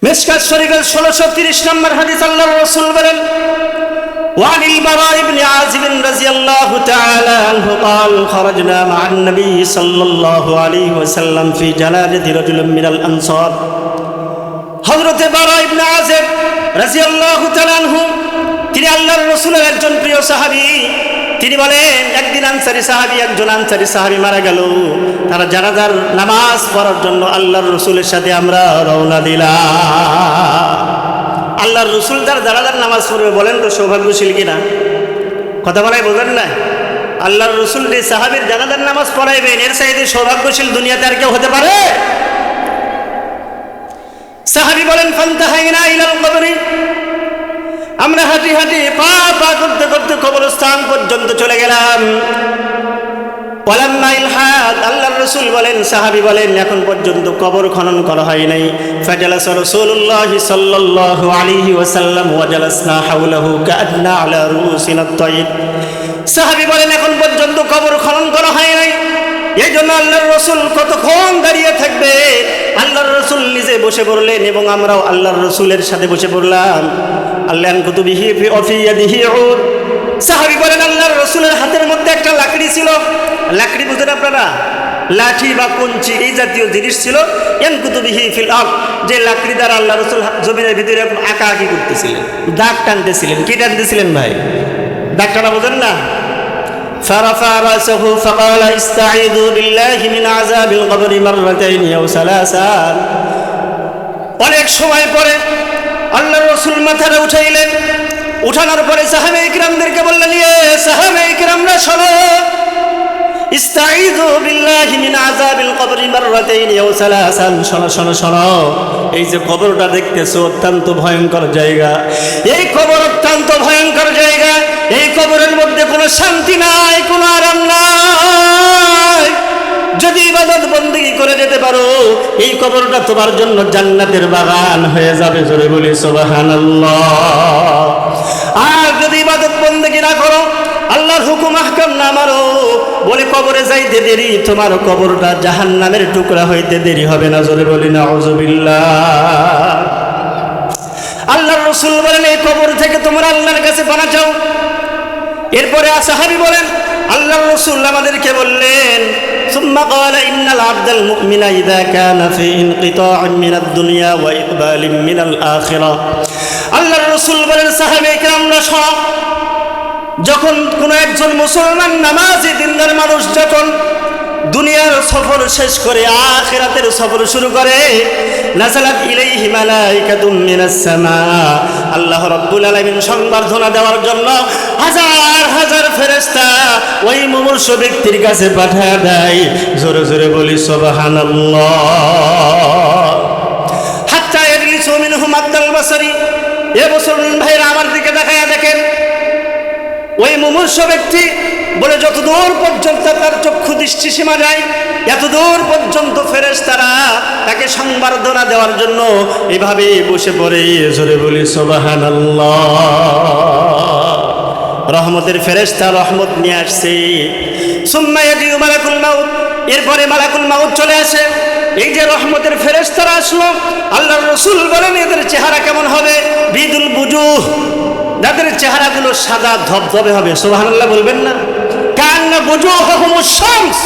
মিশকাত শরীফের 1630 নম্বর হাদিস আল্লাহর রাসূল বলেন وعن البراء بن عازب رضي الله تعالى عنه قال خرجنا مع النبي صلى الله عليه وسلم في جنازة رجل من الأنصار হযরত বারা ইবনে আযিব রাদিয়াল্লাহু তাআলা আনহু তিনি আল্লাহর রাসূলের একজন প্রিয় সাহাবী। তিনি বলেন একদিন একজন আনসারী সাহাবী মারা গেল। তারা জানাজার নামাজ পড়ার জন্য আল্লাহর রাসূলের সাথে আমরা রওনা দিলাম। আল্লাহর রাসূল যার জানাজার নামাজ পড়বে বলেন তো সৌভাগ্যশীল কিনা? কথা বলাই বোঝেন না? আল্লাহর রাসূল যে সাহাবীর জানাজার নামাজ পড়াইবেন এর চাইতে সৌভাগ্যশীল দুনিয়াতে আর কেউ হতে পারে? সাহাবী বলেন ফান্তাহাইনা ইলাল কবরি, আমরা হাঁটি হাঁটি পা পা করতে করতে কবরস্থান পর্যন্ত চলে গেলাম। ওয়ালাম্মা ইলহাদ, আল্লাহর রাসূল বলেন সাহাবী বলেন এখন পর্যন্ত কবর খনন করা হয় নাই। ফাজালাসা রাসূলুল্লাহ সাল্লাল্লাহু আলাইহি ওয়াসাল্লাম ওয়া জালাসনা হাওলাহু কাআন্না আলা রুসিনা আত-তাইর। সাহাবী বলেন এখন পর্যন্ত কবর খনন করা হয় নাই, এই জন্য আল্লাহর রাসূল কতক্ষণ দাঁড়িয়ে থাকবে। আল্লাহর রাসূল নিজে বসে পড়লেন এবং আমরাও আল্লাহর রাসূলের সাথে বসে পড়লাম। আল্লাহ কুতুবিহি ফি ইয়াদিহি উদ। সাহাবী বলেন আল্লাহর রাসূলের হাতের মধ্যে একটা লাকড়ি ছিল। লাকড়ি বুঝেন আপনারা? লাঠি বা কঞ্চি এই জাতীয় জিনিস ছিল। কুতুবিহি ফিল আরদ, যে লাকড়ি দ্বারা আল্লাহর রাসূল জমিনের ভিতরে আঁকাআঁকি করতেছিলেন, দাগ টানতেছিলেন। কি টানতেছিলেন ভাই? দাগ টানা বোঝেন না? فرفع رأسه فقال استعيذوا بالله من عذاب القبر مرتين أو ثلاثا। অনেক সময় পরে আল্লাহর রাসূল মাথাটা উঠাইলেন। উঠানোর পরে সাহাবায়ে কিরামদেরকে বললেন, সাহাবায়ে কিরামরা শোনো, ইস্তাঈযু বিল্লাহি মিন আযাবিল কবরি মাররাতাইন আও সালাসান। শোনো শোনো শোনো, এই যে কবরটা দেখতেছো অত্যন্ত ভয়ঙ্কর জায়গা। এই কবর অত্যন্ত ভয়ঙ্কর জায়গা। এই কবরের মধ্যে কোনো শান্তি নাই, কোনো আরাম নাই। যদি ইবাদত বন্দেগী করে যেতে পারো এই কবরটা তোমার জন্য জান্নাতের বাগান হয়ে যাবে। জোরে বলি সুবহানাল্লাহ। আর যদি ইবাদত বন্দেগী না করো, আল্লাহর হুকুম আহকাম না মানো, বলে কবরে যাইতে দেরি, তোমার কবরটা জাহান্নামের টুকরা হইতে দেরি হবে না। জোরে বলি নাউযুবিল্লাহ। আল্লাহর রাসূল বলেন এই কবর থেকে তোমরা আল্লাহর কাছে পানা চাও। এরপরে সাহাবী বলেন আল্লাহর রাসূল আমাদেরকে বললেন ثم قال إن العبد المؤمن إذا كان في انقطاع من الدنيا وإقبال من الآخرة। আল্লাহর রাসূল বলেন সাহাবায়ে কিরামরা শোনো, যখন কোনো একজন মুসলমান নামাজি দিনদার মানুষ যখন দুনিয়ার সফর শেষ করে আখিরাতের সফর শুরু করে, নাযালাত ইলাইহি মালাইকাতুম মিনাস সামা, আল্লাহ রাব্বুল আলামিন সংবর্ধনা দেওয়ার জন্য হাজার হাজার ফেরেশতা ওই মুমূর্ষু ব্যক্তির কাছে পাঠায় দেয়। জোরে জোরে বলি সুবহানাল্লাহ। হাত্তা ইয়াজলিসু মিনহুম আদ-দাল বাসারি। এ মুসলমান ভাইরা আমার দিকে তাকায়া দেখেন, ওই মুমূর্ষু ব্যক্তি বলে যতদূর পর্যন্ত তার চক্ষু দৃষ্টি সীমা যায় এতদূর পর্যন্ত ফেরেশতারা তাকে সংবর্ধনা দেওয়ার জন্য এভাবে বসে পড়ে। জোরে বলি সুবহানাল্লাহ। রহমতের ফেরেশতা রহমত নিয়ে আসছে। সুম্মা ইয়াজিউ মালাকুল মাউত, এরপরে মালাকুল মাউত চলে আসে। এই যে রহমতের ফেরেশতারা আসলো, আল্লাহর রাসূল বলেন এদের চেহারা কেমন হবে? বিদুল বুজুহ, যাদের চেহারাগুলো সাদা ধবধবে হবে। সুবহানাল্লাহ বলবেন না? কান্না বুজুহুহুমুশ শামস,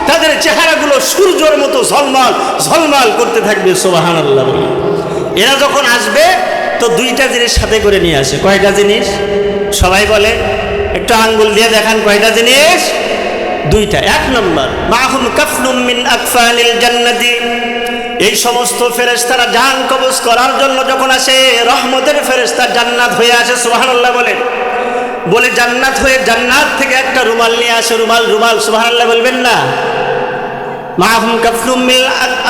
তাদের চেহারাগুলো সূর্যের মতো ঝলমল ঝলমল করতে থাকবে। সুবহানাল্লাহ বলি। এরা যখন আসবে তো দুইটা জিনিস সাথে করে নিয়ে আসে। কয়টা জিনিস? সবাই বলে, একটু আঙ্গুল দিয়ে দেখান কয়টা জিনিস? দুইটা। এক নম্বর, মাহুম কাফনুম মিন আকফানিল জান্নাতি। এই সমস্ত ফেরেশতারা জান কবজ করার জন্য যখন আসে, রহমতের ফেরেশতা জান্নাত হয়ে আসে। সুবহানাল্লাহ বলেন। বলে জান্নাত হয়ে জান্নাত থেকে একটা রুমাল নিয়ে আসে। রুমাল রুমাল। সুবহানাল্লাহ বলবেন না? মাহুম কাফনুম মিন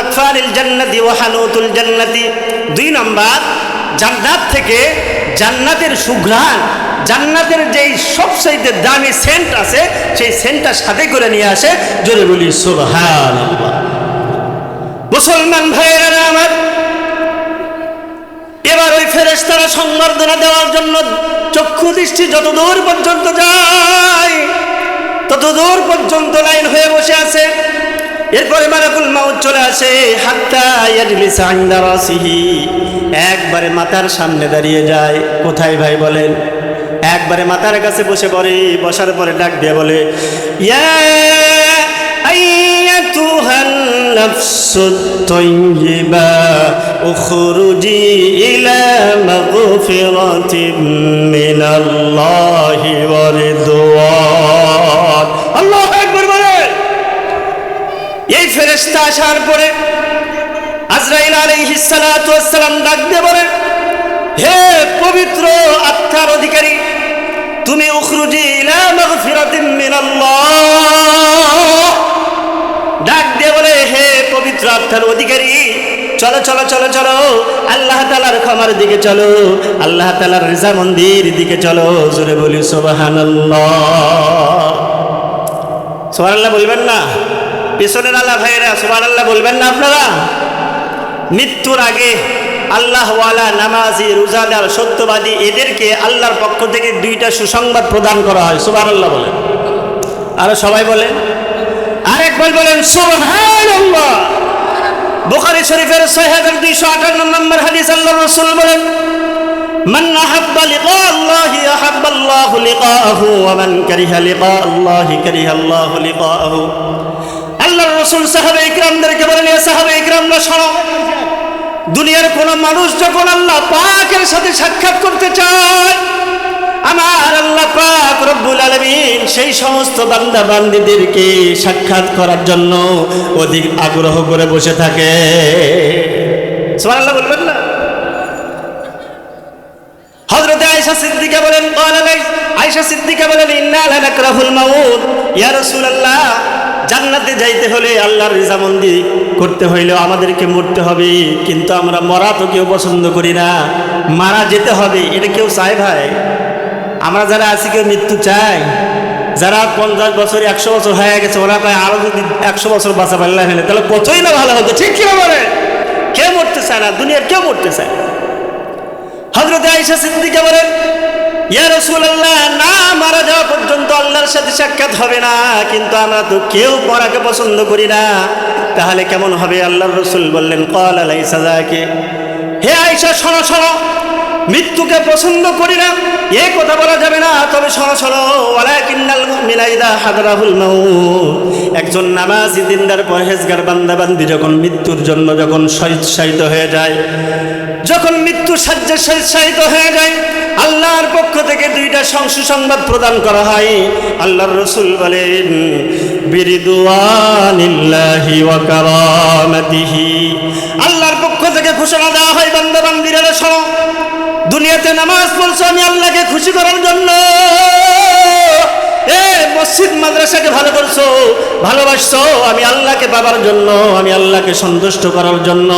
আকফানিল জান্নাতি ওয়া হানুতুল জান্নাতি। দুই নম্বর, জান্নাত থেকে জান্নাতের সুঘ্রাণ, জান্নাতের যেই সবচেয়ে দামি সেন্ট আছে সেই সেন্টটা সাথে করে নিয়ে আসে। জোরে বলি সুবহানাল্লাহ। মুসলমান ভাইয়েরা আমার, এবার ওই ফেরেশতারা সংবর্ধনা দেওয়ার জন্য চক্ষু দৃষ্টি যতদূর পর্যন্ত যায় ততদূর পর্যন্ত লাইন হয়ে বসে আছে। এরপরে মালাকুল মাউত চলে আসে, হাত্তা ইয়াজলিসা ইনদা রাসিহি, একবারে মাথার সামনে দাঁড়িয়ে যায়। কোথায় ভাই বলেন? একবারে মাথার কাছে বসে পড়ে, বসার পরে ডাক দিয়ে বলে, ইয়া আইয়াতুহান নাফসুত তাইয়্যিবা উখরুজি ইলা মাগফিরাতিম মিনাল্লাহি ওয়া রিদওয়ান। আল্লাহু আকবার বলে। এই ফেরেশতা আসার পরে আজরাইল আলাইহিস সালাতু ওয়াস সালাম ডাক দিয়ে বলে, হে পবিত্র আত্মার অধিকারী, তুমি উখরুজি ইলা মাগফিরাতিম মিনাল্লাহ, ডাক দিয়ে বলে, হে পবিত্র আত্মার অধিকারী, চলো চলো চলো চলো, আল্লাহ তাআলার ক্ষমার দিকে চলো, আল্লাহ তাআলার রিজামন্দির দিকে চলো। জোরে বলি সুবহানাল্লাহ। সুবহানাল্লাহ বলবেন না? পিছনের আল্লাহ ভাইরা সুবহানাল্লাহ বলবেন না আপনারা? মৃত্যুর আগে আল্লাহওয়ালা, নামাজি, রোজাদার, সত্যবাদী এদেরকে আল্লাহর পক্ষ থেকে দুইটা সুসংবাদ প্রদান করা হয়। সুবহানাল্লাহ বলেন। আরো সবাই বলেন, আরেকবার বলেন সুবহানাল্লাহ। বুখারী শরীফের 6258 নম্বর হাদিস, আল্লাহর রাসূল বলেন, মান আহাব্বা লিকা আল্লাহি আহাব্বা আল্লাহু লিকাহু ওয়া মান কারিহা লিকা আল্লাহি কারিহা আল্লাহু লিকাহু। আল্লাহর রাসূল সাহাবায়ে কিরামদেরকে বলেন, এ সাহাবায়ে কিরামরা শোনো, দুনিয়ার কোন মানুষ যখন আল্লাহ পাকের সাথে সাক্ষাৎ করতে চায়, আমার আল্লাহ পাক রব্বুল আলামিন সেই সমস্ত বান্দা বান্দীদেরকে সাক্ষাৎ করার জন্য অধিক আগ্রহ করে বসে থাকে। সুবহানাল্লাহ বলবেন না? হযরত আয়েশা সিদ্দিকা বলেন, আয়েশা সিদ্দিকা বলেন, ইন্না লানাকরাহুল মাউত, ইয়া রাসূলুল্লাহ, জান্নাতে যাইতে হলে আল্লাহর রিজামন্দি করতে হইলেও আমাদেরকে মরতে হবে, কিন্তু আমরা মরা তো কেউ পছন্দ করি না, মারা যেতে হবে এটা কেউ চায় ভাই? আমরা যারা আছি কেউ মৃত্যু চাই? যারা 50 বছর 100 বছর হয়ে গেছে ওরা কয় আরো যদি 100 বছর বাঁচা পারলে হলে তাহলে কতই না ভালো হতো। ঠিক কিনা বলে? কেউ মরতে চায় না, দুনিয়ার কেউ মরতে চায়। হযরত আয়েশা সিদ্দিকা বলেন, ইয়া রাসূলুল্লাহ, না মারা যাওয়া পর্যন্ত আল্লাহর সাথে সাক্ষাৎ হবে না, কিন্তু আমরা তো কেউ মরাকে পছন্দ করি না, তাহলে কেমন হবে? আল্লাহর রাসূল বললেন, ক্বালা লাইসা যাকে, হে আয়েশা শোনো শোনো, মৃত্যুকে পছন্দ করি না এ কথা বলা যাবে না, তবে শোনো শোনো, ওয়ালাকিন্নাল মুমিনা ইযা হাদারাহুল মাউত, একজন নামাজি দিনদার পরহেজগার বান্দা বান্দি যখন মৃত্যুর জন্য যখন শয্যাশায়িত হয়ে যায়, যখন মৃত্যু শয্যায় শয্যাশায়িত হয়ে যায়, আল্লাহর পক্ষ থেকে দুইটা সুসংবাদ প্রদান করা হয়। আল্লাহর রাসূল বলেন, বিরিদওয়ানিল্লাহি ওয়া কারামাতিহি, আল্লাহর পক্ষ থেকে ঘোষণা দেওয়া হয়, বান্দা বান্দীরা শোনো, দুনিয়াতে নামাজ পড়ছো আমি আল্লাহকে খুশি করার জন্য, মসজিদ মাদ্রাসাকে ভালো করছো, ভালোবাসছো আমি আল্লাহকে পাবার জন্য, আমি আল্লাহকে সন্তুষ্ট করার জন্য।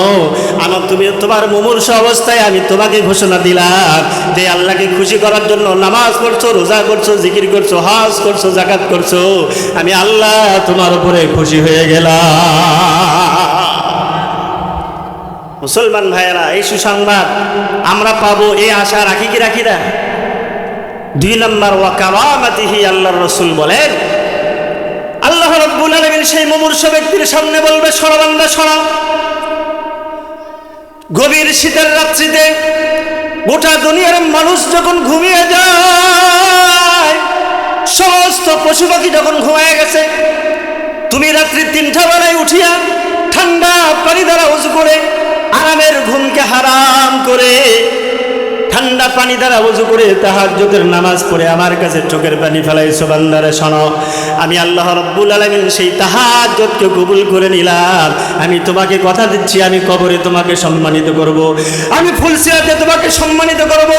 আমার তুমি তোমার মুমূর্ষু অবস্থায় আমি তোমাকে ঘোষণা দিলাম যে আল্লাহকে খুশি করার জন্য নামাজ পড়ছো, রোজা করছো, জিকির করছো, হজ করছো, যাকাত করছো, আমি আল্লাহ তোমার উপরে খুশি হয়ে গেলাম। মুসলমান ভাইয়েরা, এই সুসংবাদ আমরা পাবো এই আশা রাখি কি রাখি না? 2 নম্বর, ওয়া কারামাতিহি, আল্লাহর রাসূল বলেন, আল্লাহ রাব্বুল আলামিন সেই মুমূর্ষু ব্যক্তির সামনে বলবে, শোনো বান্দা শোনো, গভীর শীতের রাত্রিতে গোটা দুনিয়ার মানুষ যখন ঘুমিয়ে যায়, সমস্ত পশু পাখি যখন ঘুমিয়ে গেছে, তুমি রাত্রি 3টা বেলায় উঠিয়া ঠান্ডা পানি দ্বারা ওযু করে আরামের ঘুমকে হারাম করে, ঠান্ডা পানি দ্বারা ওযু করে তাহাজ্জুদের নামাজ পড়ে আমার কাছে চোখের পানি ফেলাইছো। বান্দারে শোনো, আমি আল্লাহ রাব্বুল আলামিন সেই তাহাজ্জুদকে কবুল করে নিলাম। আমি তোমাকে কথা দিচ্ছি, আমি কবরে তোমাকে সম্মানিত করব, আমি ফুলসিরাতে তোমাকে সম্মানিত করব,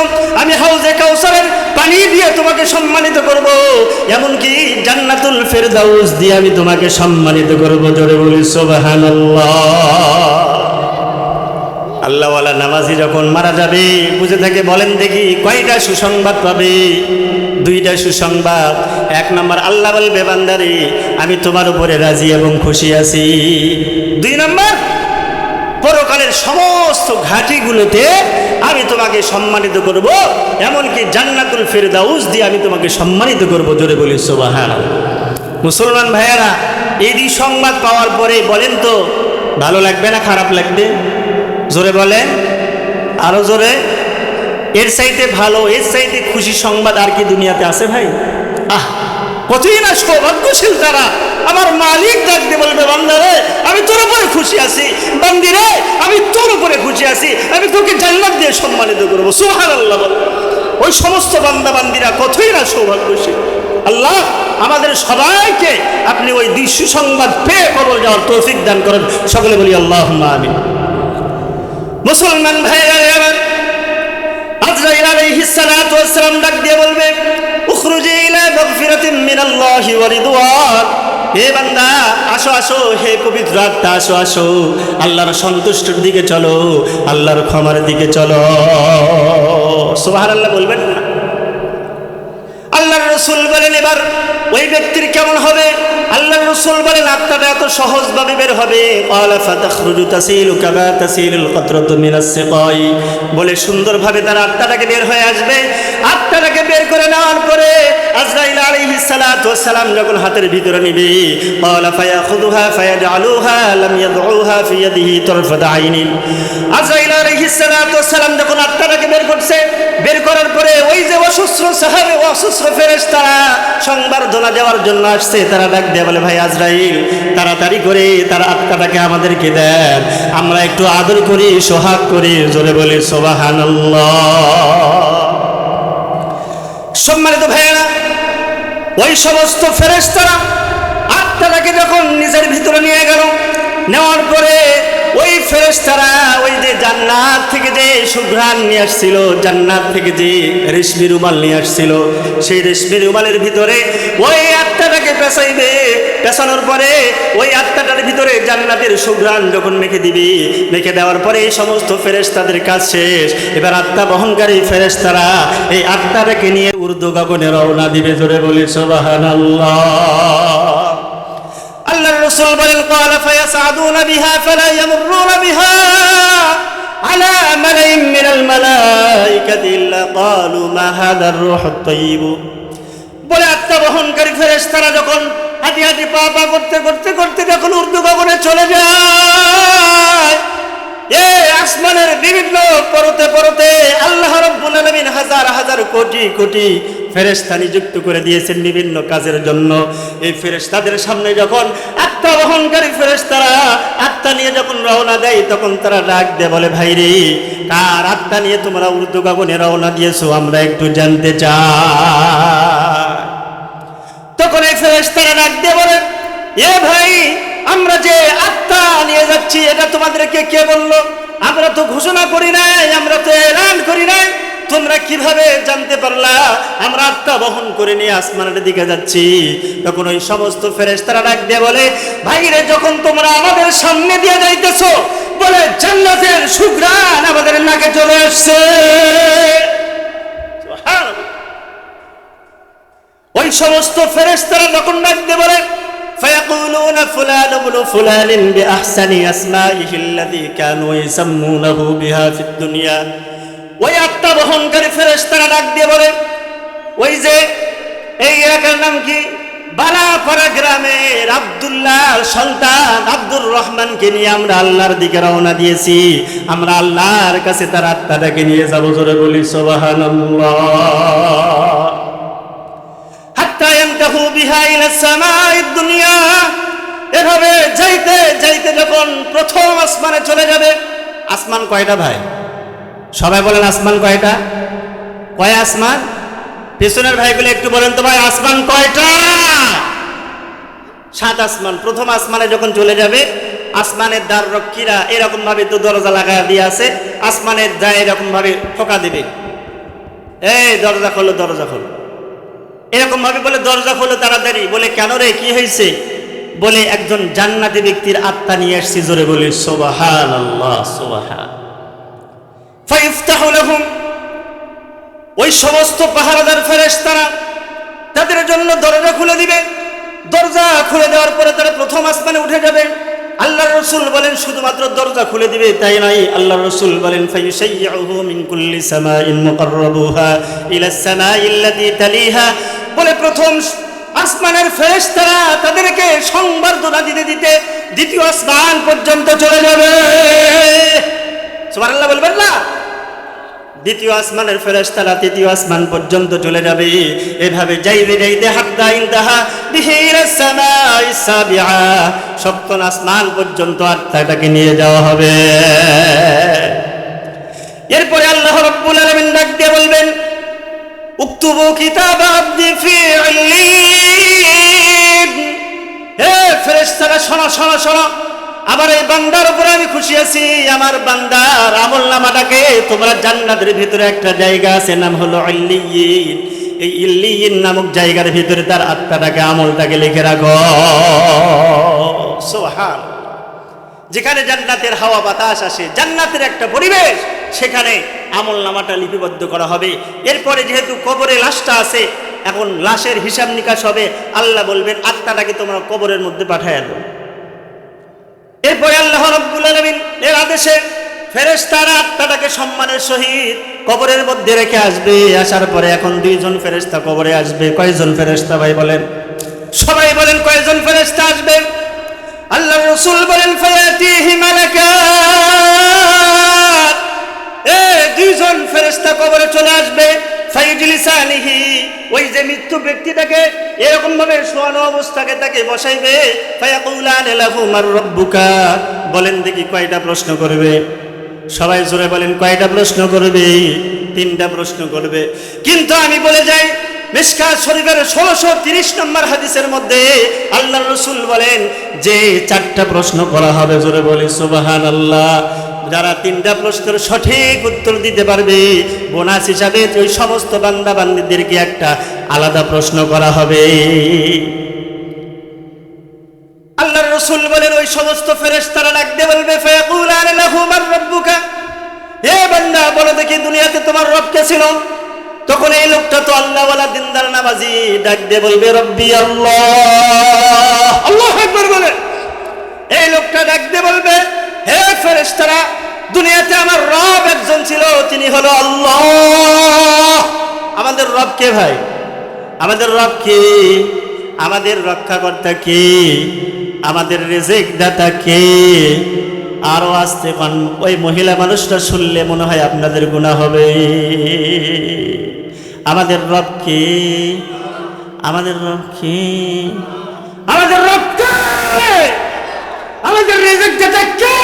আমি হাউজে কাউসারের পানি দিয়ে তোমাকে সম্মানিত করব, এমনকি জান্নাতুল ফেরদাউস দিয়ে আমি তোমাকে সম্মানিত করব। জোরে বলি সুবহানাল্লাহ। আল্লাহওয়ালা নামাজি যখন মারা যাবে, বুঝে থাকে বলেন দেখি কয়টা সুসংবাদ পাবে? 2টা সুসংবাদ। 1 নম্বর, আল্লাহ বলবে, বান্দারে আমি তোমার উপরে রাজি এবং খুশি আছি। 2 নম্বর, পরকালের সমস্ত ঘাটিগুলোতে আমি তোমাকে সম্মানিত করব, এমনকি জান্নাতুল ফেরদাউস দিয়ে আমি তোমাকে সম্মানিত করব। জোরে বলি সুবহানাল্লাহ। মুসলমান ভাইয়েরা, এই সংবাদ পাওয়ার পরে বলেন তো ভালো লাগবে না খারাপ লাগবে? জোরে বলেন, আরো জোরে। এর চাইতে ভালো, এর চাইতে খুশি সংবাদ আর কি দুনিয়াতে আছে ভাই? কতই না সৌভাগ্যশীল তারা। আমার মালিক ডাক দিয়ে বলবে, বান্দারে আমি তোর উপরে খুশি আছি, বান্দিরে আমি তোর উপরে খুশি আছি, আমি তোকে জান্নাত দিয়ে সম্মানিত করবো। সুবহানাল্লাহ বল। ওই সমস্ত বান্দা বান্দিরা কতই না সৌভাগ্যশীল। আল্লাহ আমাদের সবাইকে আপনি ওই দৃশ্য সংবাদ পেয়ে কবর যাওয়ার তৌফিক দান করেন। সকলে বলি আল্লাহুম্মা আমিন। মুসলমান ভাইরা আমার, আজরাইল আলাইহিস সালাতু ওয়াস সালাম ডাক দিয়ে বলবে, উখরুজি ইলা মাগফিরাতিন মিনাল্লাহি ওয়া রিদওয়ান। হে বান্দা আসো আসো, হে পবিত্র আত্মা আসো আসো, আল্লাহর সন্তুষ্টির দিকে চলো, আল্লাহর ক্ষমার দিকে চলো। সুবহানাল্লাহ বলবেন না? আল্লাহর রাসূল বলেন এবার ওই ব্যক্তির কেমন হবে? আল্লাহর রাসূল বলেন আত্মাটা এত সহজভাবে বের হবে। ক্বালা ফাতাখরুজু তাসিলু কামা তাসিলুল কাতরাতু মিনাস সিকাই। বলে সুন্দরভাবে তার আত্মাটাকে বের হয়ে আসবে। আত্মাটাকে বের করে নেওয়ার পরে আজরাইল আলাইহিস সালাতু ওয়াস সালাম যখন হাতের ভিতরে নিবে, ক্বালা ফায়াখুযুহা ফায়াজআলুহা লাম ইয়াদউহা ফি ইয়াদিহি তারফাত আইনিন। আজরাইল আলাইহিস সালাতু ওয়াস সালাম যখন আত্মাটাকে বের করছে, বের করার পরে ওই যে অসুস্থ সাহাবে, অসুস্থ ফেরেশতারা সংবর্ধনা দেওয়ার জন্য আসছে, তারা ডাক দিয়ে বলে, ভাই আজরাইল তাড়াতাড়ি করে তার আত্মাটাকে আমাদেরকে দেন, আমরা একটু আদর করি, সোহাগ করি। জোরে বলি সুবহানাল্লাহ। সম্মানিত ভাইয়েরা, ওই সমস্ত ফেরেশতারা আত্মাটাকে যখন নিজের ভিতরে নিয়ে গেল, নেওয়ার পরে ওই ফেরেশতারা ওই যে জান্নাত থেকে যে সুঘ্রাণ নিয়ে আসছিল, জান্নাত থেকে যে রেশমি রুমাল নিয়ে আসছিল, সেই রেশমি রুমালের ভিতরে ওই আত্মাটাকে পেঁচাইবে। পেঁচানোর পরে ওই আত্মাটার ভিতরে জান্নাতের সুঘ্রাণ যখন মেখে দিবি, মেখে দেওয়ার পরে এই সমস্ত ফেরেশতাদের কাজ শেষ। এবার আত্মা বহনকারী ফেরেশতারা এই আত্মাটাকে নিয়ে উর্দু গগনে রওনা দিবে। জোরে বলি সুবহানাল্লাহ। আল্লাহর রাসূল বলেন, ক্বালা ফায়াসআদুনা বিহা ফালা ইয়ামুরুনা বিহা আলা মালাইন মিনাল মালাইকাতি ইল্লা ক্বালু মা হাদার রূহুত তাইয়্যিব। বলে আত্মা বহনকারী ফেরেশতারা যখন হাঁটি হাঁটি পা পা করতে করতে করতে যখন উর্দু গগনে চলে যায়, এই আসমানের বিভিন্ন পরতে পরতে আল্লাহ রাব্বুল আলামিন হাজার হাজার কোটি কোটি ফেরেশতা নিযুক্ত করে দিয়েছেন বিভিন্ন কাজের জন্য। এই ফেরেশতাদের সামনে যখন আত্মা বহনকারী ফেরেশতারা আত্মা নিয়ে যখন রওনা দেয়, তখন তারা ডাক দিয়ে বলে, ভাই রে কার আত্মা নিয়ে তোমরা উর্দু গগনে রওনা দিয়েছো, আমরা একটু জানতে চাই। তখন এই ফেরেশতারা ডাক দিয়ে বলে, এ ভাই আমরা যে আত্মা নিয়ে যাচ্ছি এটা তোমাদেরকে কে বললো? আমরা তো ঘোষণা করি নাই, আমরা তো এলান করি নাই, তোমরা কিভাবে জানতে পারলা আমরা আত্মা বহন করে নিয়ে আসমানের দিকে যাচ্ছি? তখন ওই সমস্ত ফেরেশতারা ডাক দিয়ে বলে, ভাইরে যখন তোমরা আমাদের সামনে দিয়ে যাইতেছো, বলে জান্নাতের সুঘ্রাণ আমাদের নাকে চলে আসছে। ওই সমস্ত ফেরেশতারা যখন ডাক দিয়ে বলে, فيقولون فلان ابن فلان بأحسن أسمائه الذي كانوا يسمونه بها في الدنيا। ওই আত্মা বহনকারী ফেরেশতারা ডাক দিয়ে বলে, ওই যে এই এলাকার নাম কি? বালাপাড়া গ্রামের আব্দুল্লাহ সন্তান আব্দুর রহমানকে নিয়ে আমরা আল্লাহর দিকে রওনা দিয়েছি, আমরা আল্লাহর কাছে তার আত্মাটাকে নিয়ে যাব। জোরে বলি সুবহানাল্লাহ। এভাবে যাইতে যাইতে যখন প্রথম আসমানে চলে যাবে। আসমান কয়টা ভাই? সবাই বলেন আসমান কয়টা? কয় আসমান? পেছনের ভাইগুলো একটু বলেন তো ভাই, আসমান কয়টা? 7 আসমান। প্রথম আসমানে যখন চলে যাবে, আসমানের দ্বার রক্ষীরা এরকম ভাবে তো দরজা লাগায় দিয়ে আছে, আসমানের দ্বার এরকম ভাবে ঠোকা দিবে, এই দরজা খোলো দরজা খোলো, এরকম ভাবে বলে দরজা খোলো তাড়াতাড়ি। বলে কেন রে, কি হয়েছে? বলে একজন জান্নাতি ব্যক্তির আত্মা নিয়ে আসছি। জোরে বলি সুবহানাল্লাহ সুবহান। ফাইফতাহু লাহুম, ওই সমস্ত পাহারাদার ফেরেশতারা তাদের জন্য দরজা খুলে দিবে। দরজা খুলে দেওয়ার পরে তারা প্রথম আসমানে উঠে যাবে। আল্লাহর রাসূল বলেন শুধুমাত্র দরজা খুলে দিবে তাই নয়, আল্লাহর রাসূল বলেন ফায়ুশাইয়ুহু মিন কুল্লি সামাইন মুকাররাবুহা ইলা সামাইল্লাতী তালিহা। বলে প্রথম আসমানের ফেরেশতারা তাদেরকে সংবর্ধনা দিতে দিতে দ্বিতীয় আসমান পর্যন্ত চলে যাবে। সুবহানাল্লাহ বলবেন না? দ্বিতীয় আসমানের ফেরেশতারা তৃতীয় আসমান পর্যন্ত চলে যাবে। এভাবে যাইতে যাইতে হাত্তা ইনতাহা বিহি ইলাস সামাইস সাবিআ, সপ্তম আসমান পর্যন্ত আত্মাটাকে নিয়ে যাওয়া হবে। এরপরে আল্লাহ রাব্বুল আলামিন ডাক দিয়ে বলবেন, উকতুবু কিতাবা আবদি ফি ইল্লিন। হে ফেরেশতারা শোনো শোনো শোনো, আমার এই বান্দার উপরে আমি খুশি আছি। আমার বান্দার আমলনামাটাকে তোমরা জান্নাতের ভিতরে একটা জায়গা আছে, নাম হলো ইল্লিয়িন। এই ইল্লিয়িন নামক জায়গার ভিতরে তার আত্মাটাকে, আমলটাকে লিখে রাখো। সুবহান। যেখানে জান্নাতের হাওয়া বাতাস আসে, জান্নাতের একটা পরিবেশ, সেখানে আমলনামাটা লিপিবদ্ধ করা হবে। এরপরে যেহেতু কবরে লাশটা আছে, এখন লাশের হিসাব নিকাশ হবে। আল্লাহ বলবেন, আত্মাটাকে তোমরা কবরের মধ্যে পাঠায় দাও। এরপরে আল্লাহ রাব্বুল আলামিন এর আদেশে ফেরেশতারা আত্মাটাকে সম্মানের সহিত কবরের মধ্যে রেখে আসবে। আসার পরে এখন দুইজন ফেরেশতা কবরে আসবে। কয়জন ফেরেশতা ভাই বলেন? সবাই বলেন কয়জন ফেরেশতা আসবে? আল্লাহর রাসূল বলেন, ফায়াতিহি মালাকাত। দুইজন ফেরেশতা কবরে চলে আসবে। ফাইজলিসানিহি, ওই যে মৃত্যু ব্যক্তিটাকে এরকম ভাবে শোয়ানো অবস্থাকে তাকে বসাইবে। ফায়াকুলান লাহু মার রাব্বুকা, বলেন দেখি কয়টা প্রশ্ন করবে? সবাই জোরে বলেন কয়টা প্রশ্ন করবে? 3টা প্রশ্ন করবে। কিন্তু আমি বলে যাই, মিশকাত শরীফের 1630 নম্বর হাদিসের মধ্যে আল্লাহর রাসূল বলেন যে 4টা প্রশ্ন করা হবে। জোরে বলি সুবহানাল্লাহ। যারা 3টা প্রশ্নের সঠিক উত্তর দিতে পারবে, বোনাস হিসাবে ওই সমস্ত বান্দা বান্দীদেরকে একটা আলাদা প্রশ্ন করা হবে। আল্লাহর রাসূল বলেন, ওই সমস্ত ফেরেশতারা ডাকতে বলবে, ফায়াকুলান লাহু মার রাব্বুকা। হে বান্দা, বলো দেখি দুনিয়াতে তোমার রব কে ছিল? তখন এই লোকটা তো আল্লাহওয়ালা দিনদার নামাজি, ডাক দিয়ে বলবে, রব্বি আল্লাহ। আল্লাহু আকবার বলে। এই লোকটা ডাক দিয়ে বলবে, হে ফেরেশতারা, দুনিয়াতে আমার রব একজন ছিল, তিনি হলো আল্লাহ। আমাদের রব কে ভাই? আমাদের রব কে? আমাদের রক্ষাকর্তা কে? আমাদের রিজিক দাতা কে? আরো আসতে কোন ওই মহিলা মানুষটা শুনলে মনে হয় আপনাদের গুনাহ হবে। আমাদের রব কে? আমাদের রব কে? আমাদের রব কে? আমাদের রিজিক দাতা কে?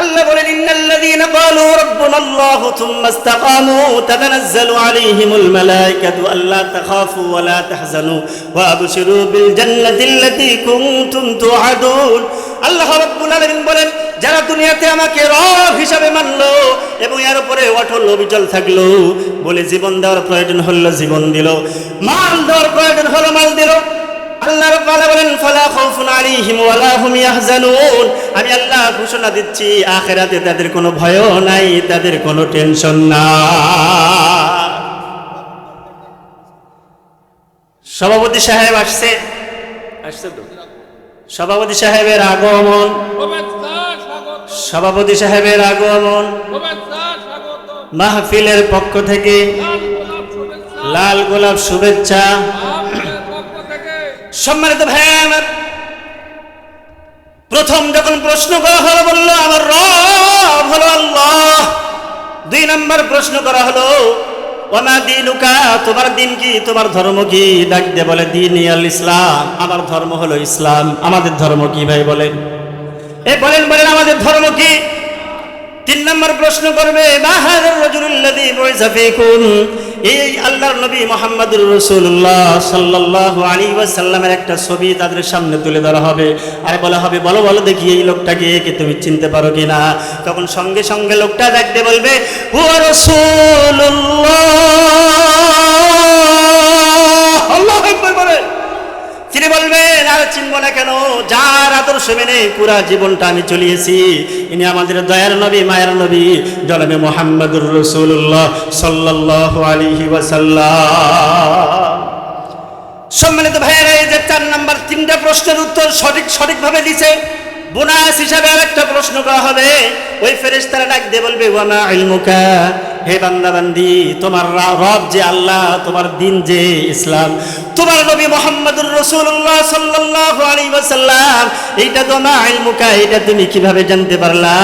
আল্লাহ বলেন, ইন্নাল্লাযীনা ক্বালু রাব্বুনাল্লাহু থুম্মা ইসতাকামু তাতানাজ্জালু আলাইহিমুল মালায়েকাতু আল্লা তাখাফু ওয়া লা তাহজানু ওয়া আবশিরু বিল জান্নাতিল্লাতী কুনতুম তুআদুন। আল্লাহ রাব্বুল আলামিন বলেন, যারা দুনিয়াতে আমাকে রব হিসাবে মানলো এবং এর উপরে অটল অবিচল থাকলো, বলে জীবন দেওয়ার প্রয়োজন হলো জীবন দিল, মাল দেওয়ার প্রয়োজন হলো মাল দিল। আল্লাহ রাব্বুল বলেন, ফালা খাউফুন আলাইহিম ওয়া লা হুম ইয়াহজানুন। আমি আল্লাহ ঘোষণা দিচ্ছি, আখিরাতে তাদের কোনো ভয়ও নাই, তাদের কোনো টেনশন নাই। সভাপতি সাহেব আসছে তো? সভাপতি সাহেবের আগমন, সভাপতি সাহেবের আগমন মাহফিলের পক্ষ থেকে লাল গোলাপ শুভেচ্ছা। সম্মানিত ভাই আমার, প্রথম যখন প্রশ্ন করা হলো, বলল আমার রব হলো আল্লাহ। 2 নম্বর প্রশ্ন করা হলো, ওমা দীনুকা, তোমার দিন কি, তোমার ধর্ম কি? ডাক দিয়ে বলে, দীনি আল ইসলাম, আমার ধর্ম হলো ইসলাম। আমাদের ধর্ম কি ভাই বলেন? বলেন আমাদের ধর্ম কি? 3 নম্বর প্রশ্ন করবে, মা হাযার রাজুলুল্লাযী বুইসা ফীকুম। এই আল্লাহর নবী মুহাম্মদুর রাসূলুল্লাহ সাল্লাল্লাহু আলাইহি ওয়াসাল্লামের একটা ছবি তাদের সামনে তুলে ধরা হবে, আর বলা হবে, বলো বলো দেখি এই লোকটাকে কে তুমি চিনতে পারো কিনা? তখন সঙ্গে সঙ্গে লোকটা ডাকতে বলবে, হুয়া রাসূলুল্লাহ। আল্লাহু আকবার বলে। তিনি বলবেন, আর চিনবো না কেন? যার আদর্শ মেনে পুরা জীবনটা আমি চলিয়েছি, ইনি আমাদের দয়ার নবী, মায়ের নবী, জনাবে মুহাম্মদুর রাসূলুল্লাহ সাল্লাল্লাহু আলাইহি ওয়াসাল্লাম। সম্মানিত ভাইয়েরা, এই যে 4 নম্বর 3টা প্রশ্নের উত্তর সঠিকভাবে দিয়েছে, বোনাস হিসাবে আরেকটা প্রশ্ন করা হবে। ওই ফেরেশতারা ডাক দিয়ে বলবে, ওয়া মা ইলমুকা, হে বান্দা বান্দি, তোমার রব যে আল্লাহ, তোমার দিন যে ইসলাম, তোমার নবী মুহাম্মদুর রাসূলুল্লাহ সাল্লাল্লাহু আলাইহি ওয়াসাল্লাম, এইটা তো মা ইলমুকা, এটা তুমি কিভাবে জানতে পারলা?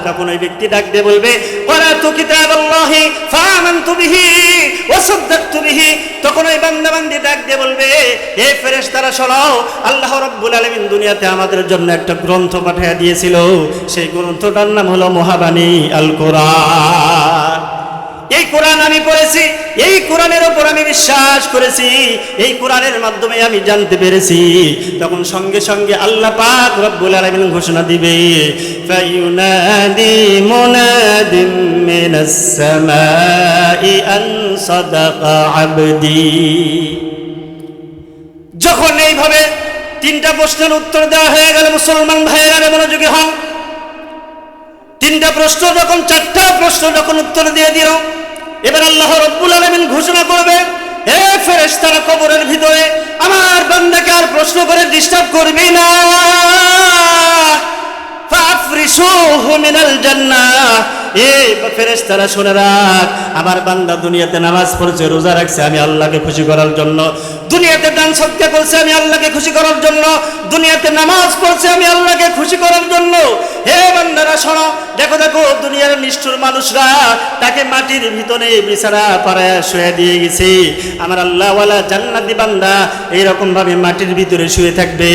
তখন ওই ব্যক্তি ডাক দিয়ে বলবে, ক্বারাতু কিতাবাল্লাহি ফাআমানতু বিহি ওয়া সাদ্দাকতু বিহি। তখন ওই বান্দা বান্দি ডাক দিয়ে বলবে, হে ফেরেশতারা শোনো, আল্লাহ রাব্বুল আলামিন দুনিয়াতে আমাদের জন্য একটা গ্রন্থ পাঠিয়ে দিয়েছিল, সেই গ্রন্থটার নাম হলো মহাবাণী আল কোরআন। এই কোরআন আমি পড়েছি, এই কোরআনের উপর আমি বিশ্বাস করেছি, এই কোরআনের মাধ্যমে আমি জানতে পেরেছি। তখন সঙ্গে সঙ্গে আল্লাহ পাক রব্বুল আলামিন ঘোষণা দিবে, ফায়ুনাদি মুনাদিম মিনাস সামাই আন সাদাকা আবদি। যখন এইভাবে তিনটা প্রশ্নের উত্তর দেওয়া হয়ে গেল, মুসলমান ভাইয়েরা মনোযোগী হন। তিনটা প্রশ্ন যখন, চারটা প্রশ্ন যখন উত্তর দিয়ে দিল, এবার আল্লাহ রাব্বুল আলামিন ঘোষণা করবে, হে ফেরেশতারা কবরের ভিতরে আমার বান্দাকে আর প্রশ্ন করে ডিস্টার্ব করবি না, ফাফরিশুহু মিনাল জান্নাহ। এই ফেরেশতারা শুনে রাখ, আমার বান্দা দুনিয়াতে নামাজ পড়ছে, রোজা রাখছে আমি আল্লাহকে খুশি করার জন্য, দুনিয়াতে দান সদকা করছে আমি আল্লাহকে খুশি করার জন্য, দুনিয়াতে নামাজ পড়ছে আমি আল্লাহকে খুশি করার জন্য। হে বান্দারা শোনো, দেখো দেখো দুনিয়ার নিষ্ঠুর মানুষরা তাকে মাটির ভিতরে বিছানা পাড়ায় শুয়ে দিয়ে গেছে, আমার আল্লাহওয়ালা জান্নাতি বান্দা এইরকম ভাবে মাটির ভিতরে শুয়ে থাকবে,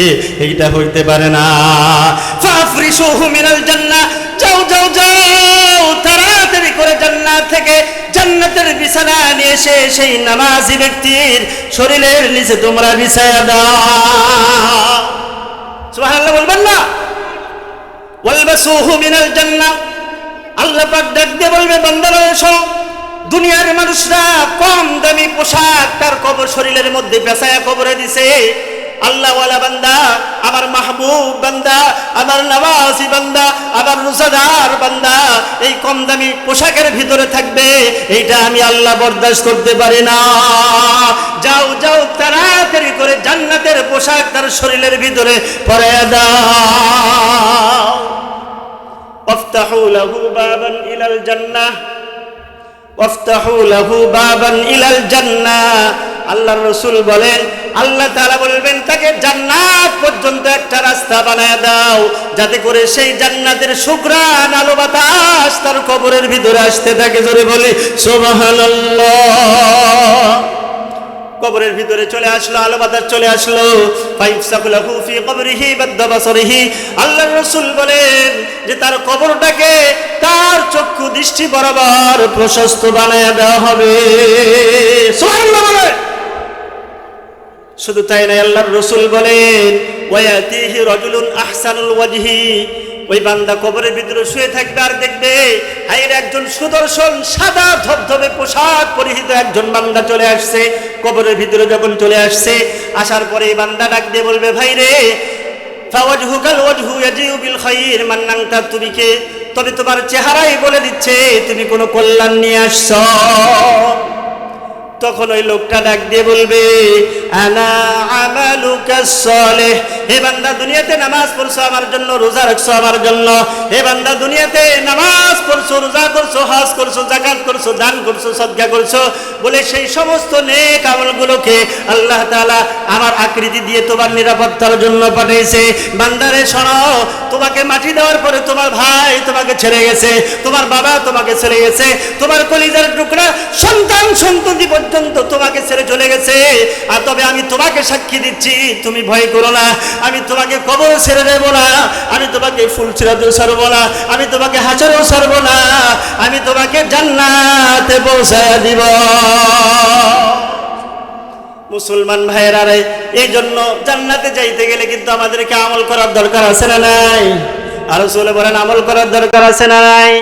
এইটা হইতে পারে না। ফাফরিশুহু মিনাল জান্নাহ, যাও যাও যাও তাড়াতাড়ি করে জান্নাত থেকে জান্নাতের বিছানা নিয়ে এসে সেই নামাজি ব্যক্তির শরীরের নিচে তোমরা বিছায়া দাও। সুবহানাল্লাহ বলবেন না? ওয়ালবাসুহু মিনাল জান্নাহ, আল্লাহ পাক ডাক দিয়ে বলবে, বান্দারা এসো, দুনিয়ার মানুষরা কম দামি পোশাক তার কবর শরীরের মধ্যে পেঁচায়া কবরে দিছে, আল্লাহওয়ালা বান্দা, আমার মাহবুব বান্দা, আমার নওয়াজি বান্দা, আমার রোজাদার বান্দা এই কম দামি পোশাকের ভিতরে থাকবে, এইটা আমি আল্লাহ বরদাস্ত করতে পারি না। যাও যাও তাড়াতাড়ি করে জান্নাতের পোশাক তার শরীরের ভিতরে পরাইয়া দাও। ওয়াফতাহু লাহু বাবান ইলাল জান্নাহ, ওয়াফতাহু লাহু বাবান ইলাল জান্নাহ। আল্লাহর রাসূল বলেন, আল্লাহ তাআলা বলবেন তাকে জান্নাত পর্যন্ত একটা রাস্তা বানায় দাও, যাতে করে সেই জান্নাতের সুঘ্রাণ আলো বাতাস তার কবরের ভিতরে আসতে থাকে। জোরে বলি সুবহানাল্লাহ। কবরের ভিতরে চলে আসলো, আলো বাতাস চলে আসলো। ফাইফসাকুলাহু ফি কবরিহি বাদদা বাসরিহি, আল্লাহর রাসূল বলেন যে তার কবরটাকে তার চক্ষু দৃষ্টি বরাবর প্রশস্ত বানায় দেওয়া হবে। সুবহানাল্লাহ বলে। শুধু তাই নয়, আল্লাহর রাসূল বলেন, ওয়ায়াতিহি রাজুলুন আহসানুল ওয়াজহি, ওই বান্দা কবরের ভিতরে শুয়ে থাকবে আর দেখবে হায়ের একজন সুদর্শন সাদা ধবধবে পোশাক পরিহিত একজন বান্দা চলে আসছে। কবরের ভিতরে যখন চলে আসছে, আসার পরে এই বান্দা ডাক দিয়ে বলবে, ভাই রে, ফাওয়াজহুকাল ওয়াজহু ইয়াজিউ বিল খাইর মান্নান্তা, তুমি কে? তবে তোমার চেহারাই বলে দিচ্ছে তুমি কোনো কল্যাণ নিয়ে আসছো। তখন ওই লোকটা ডাক দিয়ে বলবে, আনা আমালুকাস সালেহ, হে বান্দা দুনিয়াতে নামাজ পড়ছো আমার জন্য, রোজা রাখছো আমার জন্য, হে বান্দা দুনিয়াতে নামাজ পড়ছো, রোজা করছো, হজ করছো, যাকাত করছো, দান করছো, সদকা করছো, বলে সেই সমস্ত নেক আমলগুলোকে আল্লাহ তাআলা আমার আকৃতি দিয়ে তোমার নিরাপত্তার জন্য পাঠিয়েছে। বান্দারে শোনো, তোমাকে মাটি দেওয়ার পরে তোমার ভাই তোমাকে ছেড়ে গেছে, তোমার বাবা তোমাকে ছেড়ে গেছে, তোমার কলিজার টুকরা সন্তান সন্ততি পর্যন্ত তোমাকে ছেড়ে চলে গেছে, আর তবে আমি তোমাকে সাক্ষী দিচ্ছি, তুমি ভয় করো না, আমি তোমাকে কবর ছেড়ে দেব না, আমি তোমাকে ফুলসিরাতেও ছাড়বো না, আমি তোমাকে হাসরেও ছাড়বো না, আমি তোমাকে জান্নাতে পৌঁছায় দিব। মুসলমান ভাইয়েরা রে, এই জন্য জান্নাতে যাইতে গেলে কিন্তু আমাদেরকে আমল করার দরকার আছে না নাই? আর রাসূল বলেন আমল করার দরকার আছে না নাই?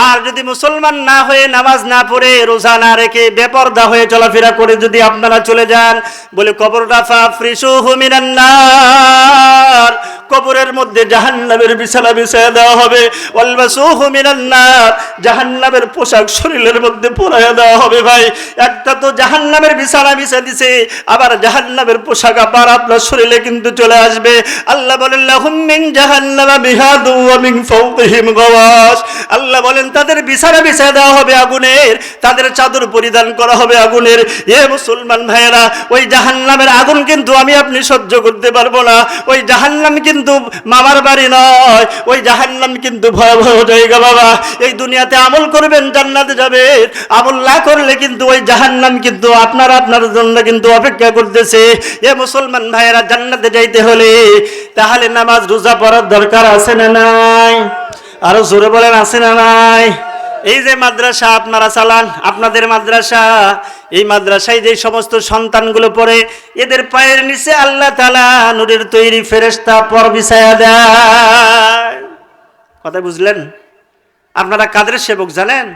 আর যদি মুসলমান না হয়ে, নামাজ না পড়ে, রোজা না রেখে, বেপরদা হয়ে চলাফেরা করে যদি আপনারা চলে যান, বলে কবরটা ফাফরিশুহু মিনান নার, কবরের মধ্যে জাহান্নামের বিছানা বিছায়া দেওয়া হবে, ওয়ালবাসুহু মিনান নার, জাহান্নামের পোশাক শরীরের মধ্যে পরায়া দেওয়া হবে। ভাই একটা তো জাহান্নামের বিছানা বিছা দিছে, আবার জাহান্নামের পোশাক আবার আপনার শরীরে কিন্তু চলে আসবে। আল্লাহ বলেন লাহুম মিন জাহান্নামা মিহাদু ওয়া মিন ফাওকিহিম গাওয়াশ, আল্লাহ বলেন তাদের বিছানা বিছায়া দেওয়া হবে আগুনের, তাদের চাদর পরিধান করা হবে আগুনের। এ মুসলমান ভাইয়েরা, ওই জাহান্নামের আগুন কিন্তু আমি আপনি সহ্য করতে পারবো না। ওই জাহান্নাম কিন্তু মামার বাড়ি নয়, ওই জাহান্নাম কিন্তু ভয়াবহ জায়গা। বাবা এই দুনিয়াতে আমল করবেন জান্নাতে যাবেন, আমল না করলে কিন্তু ওই জাহান্নাম কিন্তু আপনার জন্য কিন্তু অপেক্ষা করতেছে। এ মুসলমান ভাইয়েরা, জান্নাতে যাইতে হলে তাহলে নামাজ রোজা পড়ার দরকার আছে না নাই? আরো জোরে বলেন, আছে না নাই? এই যে মাদ্রাসা আপনারা চালান, আপনাদের মাদ্রাসা, এই মাদ্রাসায় যে সমস্ত সন্তানগুলো পড়ে, এদের পায়ের নিচে আল্লাহ তাআলা নূরের তৈরি ফেরেশতা পর বিছায়া দেয়। কথা বুঝলেন? আপনারা কাদের সেবক জানেন?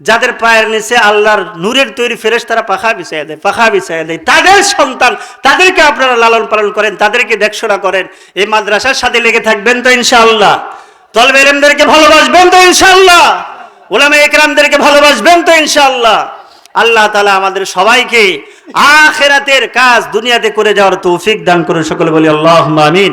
যাদের পায়ের নিচে আল্লাহর নূরের তৈরি ফেরেশতারা পাখা বিছায়া দেয়, পাখা বিছায়া দেয়। তাদের সন্তান, তাদেরকে আপনারা লালন পালন করেন, তাদেরকে দেখশোনা করেন। এই মাদ্রাসার সাথে লেগে থাকবেন তো ইনশাআল্লাহ? তলবে ইলমদেরকে ভালোবাসবেন তো ইনশাআল্লাহ? উলামা ইকরামদেরকে ভালোবাসবেন তো ইনশাআল্লাহ? আল্লাহ তাআলা আমাদের সবাইকে আখিরাতের কাজ দুনিয়াতে করে যাওয়ার তৌফিক দান করুন। সকলে বলি আল্লাহুম্মা আমিন।